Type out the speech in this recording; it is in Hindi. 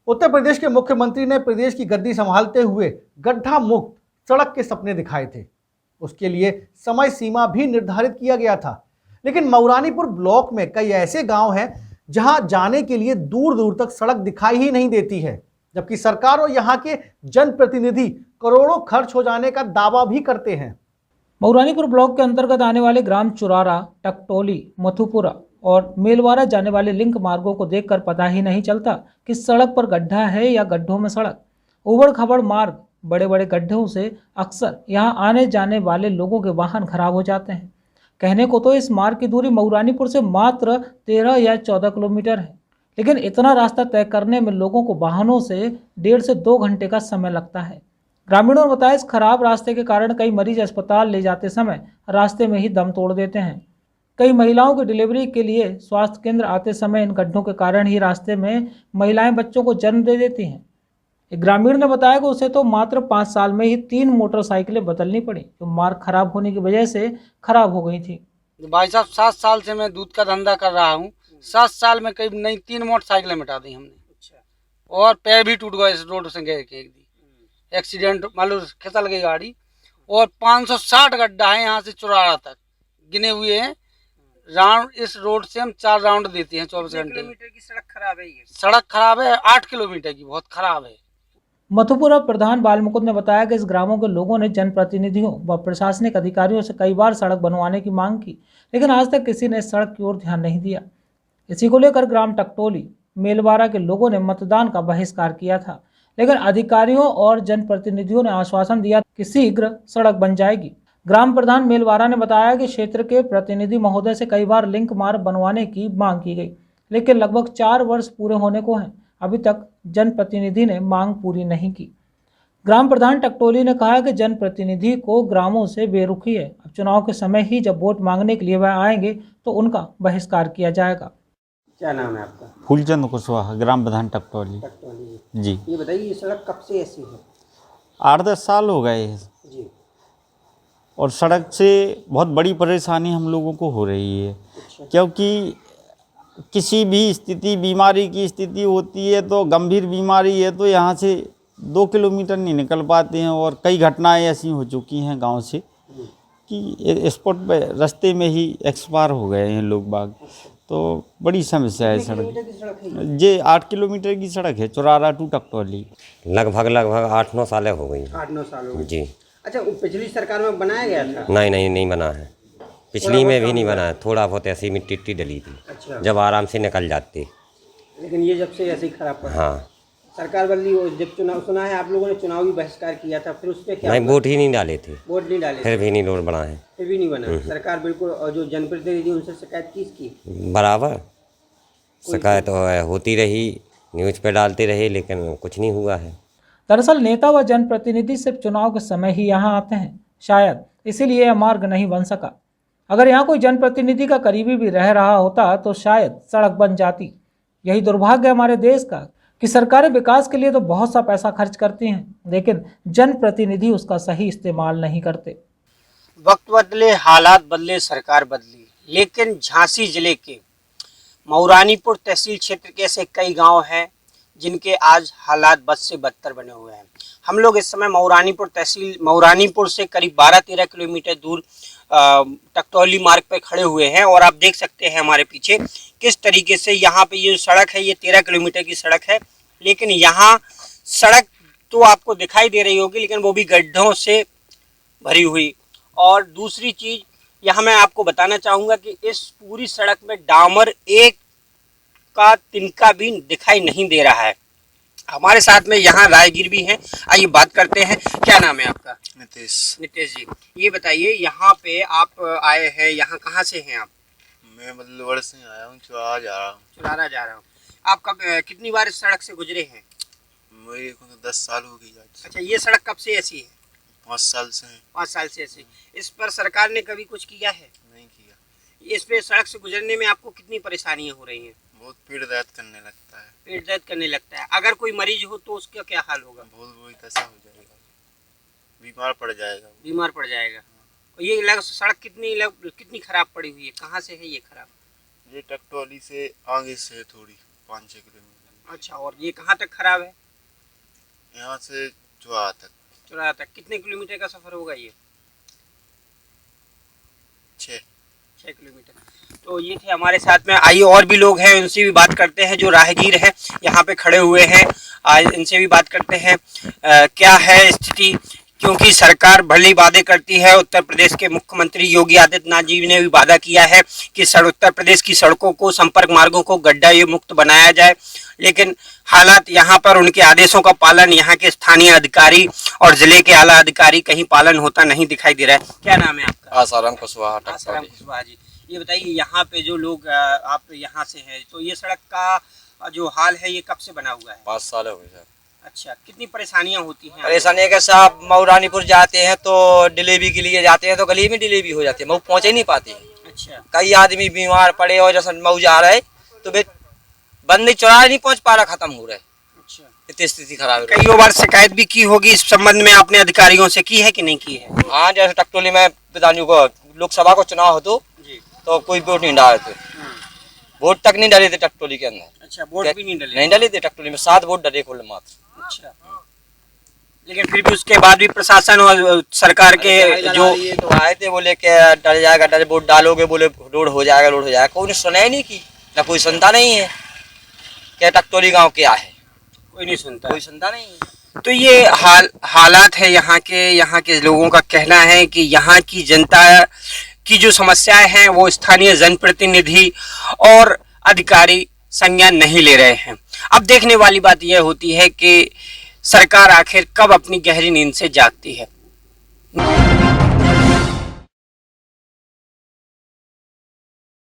उत्तर प्रदेश के मुख्यमंत्री ने प्रदेश की गद्दी संभालते हुए गड्ढा मुक्त सड़क के सपने दिखाए थे। उसके लिए समय सीमा भी निर्धारित किया गया था, लेकिन मऊरानीपुर ब्लॉक में कई ऐसे गांव हैं जहां जाने के लिए दूर दूर तक सड़क दिखाई ही नहीं देती है, जबकि सरकार और यहां के जनप्रतिनिधि करोड़ों खर्च हो जाने का दावा भी करते हैं। मऊरानीपुर ब्लॉक के अंतर्गत आने वाले ग्राम चुरारा, टकटोली, मथुपुरा और मेलवारा जाने वाले लिंक मार्गों को देखकर पता ही नहीं चलता कि सड़क पर गड्ढा है या गड्ढों में सड़क। उबड़ खाबड़ मार्ग, बड़े बड़े गड्ढों से अक्सर यहां आने जाने वाले लोगों के वाहन खराब हो जाते हैं। कहने को तो इस मार्ग की दूरी मऊरानीपुर से मात्र 13 या 14 किलोमीटर है, लेकिन इतना रास्ता तय करने में लोगों को वाहनों से 1.5 से 2 घंटे का समय लगता है। ग्रामीणों ने बताया इस खराब रास्ते के कारण कई मरीज अस्पताल ले जाते समय रास्ते में ही दम तोड़ देते हैं। कई महिलाओं की डिलीवरी के लिए स्वास्थ्य केंद्र आते समय इन गड्ढों के कारण ही रास्ते में महिलाएं बच्चों को जन्म दे देती हैं। एक ग्रामीण ने बताया कि उसे तो मात्र 5 साल में ही 3 मोटरसाइकिलें बदलनी पड़ी, जो मार्ग खराब होने की वजह से खराब हो गई थी। भाई साहब 7 साल से मैं दूध का धंधा कर रहा हूँ। 7 साल में करीब नहीं 3 मोटरसाइकिलें मिटा दी हमने। और पैर भी टूट गए इस रोड से गए एक्सीडेंट, मान लो खिसल गई गाड़ी। और 560 गड्ढा है यहाँ से चुरारा तक गिने हुए हैं। राउंड इस रोड से हम 4 राउंड देते हैं 24 घंटे। किलोमीटर की सड़क खराब है। ये सड़क खराब है, 8 किलोमीटर की, बहुत खराब है। मथुपुरा प्रधान बालमुकुंद ने बताया कि इस ग्रामों के लोगों ने जनप्रतिनिधियों व प्रशासनिक अधिकारियों से कई बार सड़क बनवाने की मांग की, लेकिन आज तक किसी ने सड़क की ओर ध्यान नहीं दिया। इसी को लेकर ग्राम टकटोली, मेलवारा के लोगों ने मतदान का बहिष्कार किया था, लेकिन अधिकारियों और जनप्रतिनिधियों ने आश्वासन दिया कि शीघ्र सड़क बन जाएगी। ग्राम प्रधान मेलवारा ने बताया कि क्षेत्र के प्रतिनिधि महोदय से कई बार लिंक मार्ग बनवाने की मांग की गई, लेकिन लगभग 4 वर्ष पूरे होने को हैं, अभी तक जनप्रतिनिधि ने मांग पूरी नहीं की। ग्राम प्रधान टकटोली ने कहा कि जनप्रतिनिधि को ग्रामों से बेरुखी है। अब चुनाव के समय ही जब वोट मांगने के लिए वह आएंगे तो उनका बहिष्कार किया जाएगा। क्या नाम है आपका? फूलचंद कुशवाहा, ग्राम प्रधान टकटोली। टकटोली जी। ये बताइए, ये सड़क कब से ऐसी है? 8-10 साल हो गए हैं जी। और सड़क से बहुत बड़ी परेशानी हम लोगों को हो रही है। अच्छा। क्योंकि किसी भी स्थिति, बीमारी की स्थिति होती है तो गंभीर बीमारी है तो यहाँ से 2 किलोमीटर नहीं निकल पाते हैं। और कई घटनाएं ऐसी हो चुकी हैं गांव से कि स्पॉट पे रास्ते में ही एक्सपायर हो गए हैं लोग बाग। तो बड़ी समस्या है सड़क। ये 8 किलोमीटर की सड़क है, चुरारा टू टकटोली। लगभग 8-9 सालें हो गई। 8-9 साल हो गए। जी। अच्छा, वो पिछली सरकार में बनाया गया था? नहीं बना है। पिछली में भी नहीं बना है, थोड़ा बहुत ऐसी मिट्टी डली थी। अच्छा। जब आराम से निकल जाती। लेकिन ये जब से ऐसे ही खराब पड़ा। हाँ। सरकार बदली, जब चुनाव सुना है आप लोगों ने चुनावी बहिष्कार किया था, फिर उस पर क्या? नहीं, वोट ही नहीं डाले थे। वोट नहीं डाले, फिर भी नहीं रोड बना है। फिर भी नहीं बना सरकार बिल्कुल। और जो जनप्रतिनिधि उनसे शिकायत की बराबर शिकायत होती रही, न्यूज़ पे डालते रहे, लेकिन कुछ नहीं हुआ है। दरअसल नेता व जनप्रतिनिधि सिर्फ चुनाव के समय ही यहाँ आते हैं, शायद इसीलिए यह मार्ग नहीं बन सका। अगर यहाँ कोई जनप्रतिनिधि का करीबी भी रह रहा होता तो शायद सड़क बन जाती। यही दुर्भाग्य है हमारे देश का कि सरकारें विकास के लिए तो बहुत सा पैसा खर्च करती हैं, लेकिन जनप्रतिनिधि उसका सही इस्तेमाल नहीं करते। वक्त बदले, हालात बदले, सरकार बदली, लेकिन झांसी जिले के मऊरानीपुर तहसील क्षेत्र के ऐसे कई गांव हैं जिनके आज हालात बद से बदतर बने हुए हैं। हम लोग इस समय मऊरानीपुर से करीब 12-13 किलोमीटर दूर टकटोली मार्ग पर खड़े हुए हैं और आप देख सकते हैं हमारे पीछे किस तरीके से यहाँ पे ये सड़क है। ये 13 किलोमीटर की सड़क है, लेकिन यहाँ सड़क तो आपको दिखाई दे रही होगी, लेकिन वो भी गड्ढों से भरी हुई। और दूसरी चीज़ यहाँ मैं आपको बताना चाहूँगा कि इस पूरी सड़क में डामर एक का तिनका भी दिखाई नहीं दे रहा है। हमारे साथ में यहाँ राहगीर भी हैं, आइए बात करते हैं। क्या नाम है आपका? नितेश जी, ये बताइए यहाँ पे आप आए हैं, यहाँ कहाँ से हैं आप? मैं बल्लूगढ़ से आया हूँ, चुरारा जा रहा हूँ। आप कब कितनी बार इस सड़क से गुजरे हैं? मेरे को तो 10 साल हो गई आज। अच्छा, ये सड़क कब से ऐसी है? 5 साल से है। 5 साल से ऐसी। इस पर सरकार ने कभी कुछ किया है? नहीं किया। इस पे सड़क से गुजरने में आपको कितनी परेशानियाँ हो रही हैं? बहुत पेट दर्द करने लगता है। पेट दर्द करने लगता है। अगर कोई मरीज हो तो उसका क्या हाल होगा? बहुत बुरी दशा हो जाएगा, बीमार पड़ जाएगा। और ये सड़क कितनी खराब पड़ी हुई है? कहाँ से है ये खराब? ये टकटोली से आगे से थोड़ी 5-6 किलोमीटर। अच्छा, और ये कहाँ तक खराब है? यहाँ से चौराहा तक चौराहा तक। कितने किलोमीटर का सफर होगा ये? 6 किलोमीटर। तो ये थे हमारे साथ में, आइए और भी लोग हैं, उनसे भी बात करते हैं जो राहगीर हैं यहाँ पे खड़े हुए हैं। आज इनसे भी बात करते हैं क्या है स्थिति, क्योंकि सरकार भली वादे करती है। उत्तर प्रदेश के मुख्यमंत्री योगी आदित्यनाथ जी ने भी वादा किया है कि उत्तर प्रदेश की सड़कों को, संपर्क मार्गों को गड्ढा मुक्त बनाया जाए, लेकिन हालात यहाँ पर उनके आदेशों का पालन यहाँ के स्थानीय अधिकारी और जिले के आला अधिकारी कहीं पालन होता नहीं दिखाई दे रहा है। क्या नाम है आपका? आसाराम कुशवाहा आसाराम कुशवाहा जी, ये बताइए यहाँ पे जो लोग आप यहाँ से हैं, तो ये सड़क का जो हाल है ये कब से बना हुआ है? 5 साल हो गए सर। अच्छा, कितनी परेशानियाँ होती हैं? परेशानी है कि आप मऊरानीपुर जाते हैं तो डिलीवरी के लिए जाते हैं तो गली में डिलीवरी हो जाती है, मऊ पहुँच ही नहीं पाती है। अच्छा, कई आदमी बीमार पड़े और जैसे मऊ जा रहे तो वे बंदी चौराहा नहीं पहुँच पा रहा, खत्म हो रहा है। अच्छा, इतनी स्थिति खराब है। कई बार शिकायत भी की होगी इस संबंध में, आपने अधिकारियों से की है कि नहीं की है? हाँ, जैसे टकटोली में विधानियों को लोकसभा को चुनाव हो तो कोई वोट नहीं डाले थे, वोट तक नहीं डाले थे टकटोली के अंदर। अच्छा, वोट भी नहीं डाले थे टकटोली में, 7 वोट डले कुल मात्र। अच्छा, लेकिन फिर भी उसके बाद भी प्रशासन और सरकार के जो ये तो आए थे, बोले कि डर जाएगा, डर वोट डालोगे, बोले रोड हो जाएगा, रोड हो जाएगा। कोई ने सुना ही नहीं की, ना कोई सुनता नहीं है क्या टकटोली गांव क्या है, कोई नहीं सुनता, कोई सुनता नहीं है। तो ये हालात है यहाँ के लोगों का कहना है कि यहाँ की जनता की जो समस्याएं हैं वो स्थानीय जनप्रतिनिधि और अधिकारी संज्ञान नहीं ले रहे हैं। अब देखने वाली बात यह होती है कि सरकार आखिर कब अपनी गहरी नींद से जागती है।